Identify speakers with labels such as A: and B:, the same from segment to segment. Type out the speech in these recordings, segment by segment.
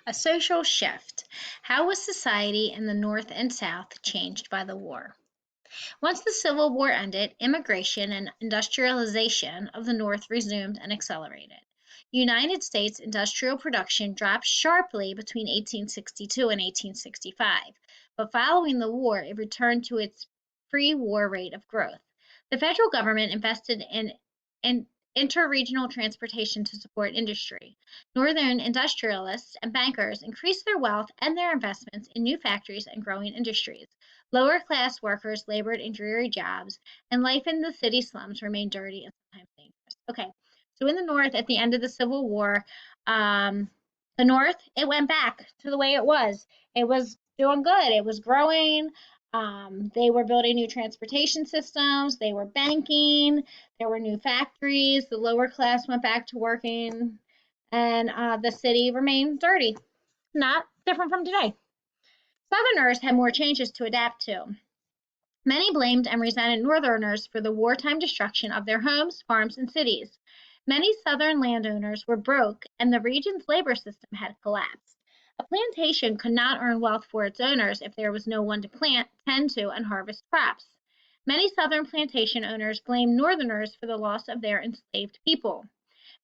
A: A social shift. How was society in the North and South changed by the war? Once the Civil War ended, immigration and industrialization of the North resumed and accelerated. United States industrial production dropped sharply between 1862 and 1865, but following the war, it returned to its pre war rate of growth. The federal government invested in interregional transportation to support industry. Northern industrialists and bankers increased their wealth and their investments in new factories and growing industries. Lower class workers labored in dreary jobs, and life in the city slums remained dirty and sometimes dangerous. Okay, so in the North, at the end of the Civil War, um, the North, it went back to the way it was. It was doing good, it was growing. They were building new transportation systems, they were banking, there were new factories, the lower class went back to working, and the city remained dirty. Not different from today. Southerners had more changes to adapt to. Many blamed and resented Northerners for the wartime destruction of their homes, farms, and cities. Many Southern landowners were broke, and the region's labor system had collapsed. A plantation could not earn wealth for its owners if there was no one to plant, tend to, and harvest crops. Many Southern plantation owners blamed Northerners for the loss of their enslaved people.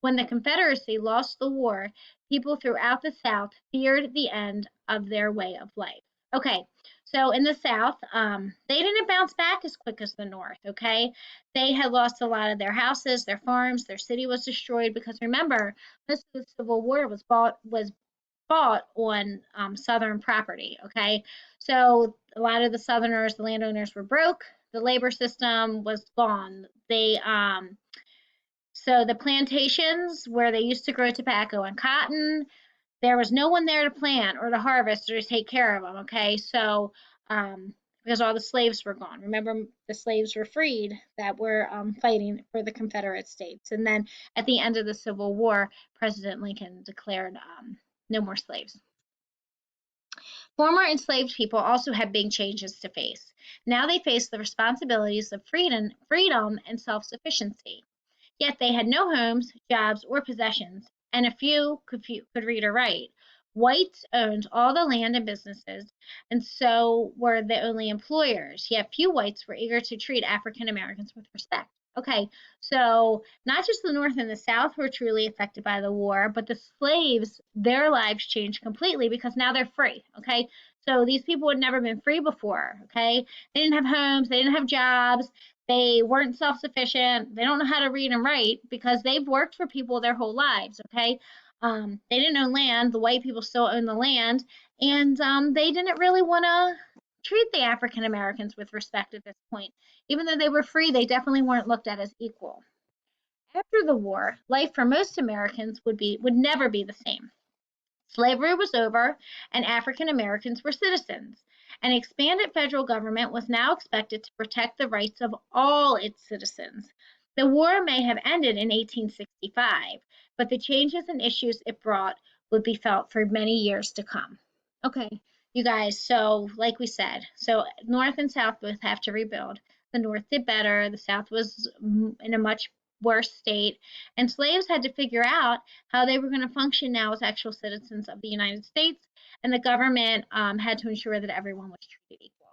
A: When the Confederacy lost the war, people throughout the South feared the end of their way of life. Okay, so in the South, they didn't bounce back as quick as the North. Okay, they had lost a lot of their houses, their farms, their city was destroyed because remember, most of the Civil War was fought on Southern property. Okay, so a lot of the Southerners, the landowners were broke. The labor system was gone. So the plantations where they used to grow tobacco and cotton, there was no one there to plant or to harvest or to take care of them. Okay, so because all the slaves were gone. Remember, the slaves were freed that were fighting for the Confederate States. And then at the end of the Civil War, President Lincoln declared no more slaves. Former enslaved people also had big changes to face. Now they faced the responsibilities of freedom and self sufficiency. Yet they had no homes, jobs, or possessions, and a few could read or write. Whites owned all the land and businesses, and so were the only employers. Yet few whites were eager to treat African Americans with respect. Okay, so not just the North and the South were truly affected by the war, but the slaves, their lives changed completely because now they're free. Okay, so these people had never been free before. Okay, they didn't have homes, they didn't have jobs, they weren't self sufficient. They don't know how to read and write because they've worked for people their whole lives. Okay. They didn't own land. The white people still own the land. And they didn't really want to treat the African Americans with respect at this point. Even though they were free, they definitely weren't looked at as equal. After the war, life for most Americans would never be the same. Slavery was over, and African Americans were citizens. An expanded federal government was now expected to protect the rights of all its citizens. The war may have ended in 1865, but the changes and issues it brought would be felt for many years to come. Okay, you guys, so like we said, so North and South both have to rebuild. The North did better, the South was in a much worse state, and slaves had to figure out how they were going to function now as actual citizens of the United States, and the government had to ensure that everyone was treated equally.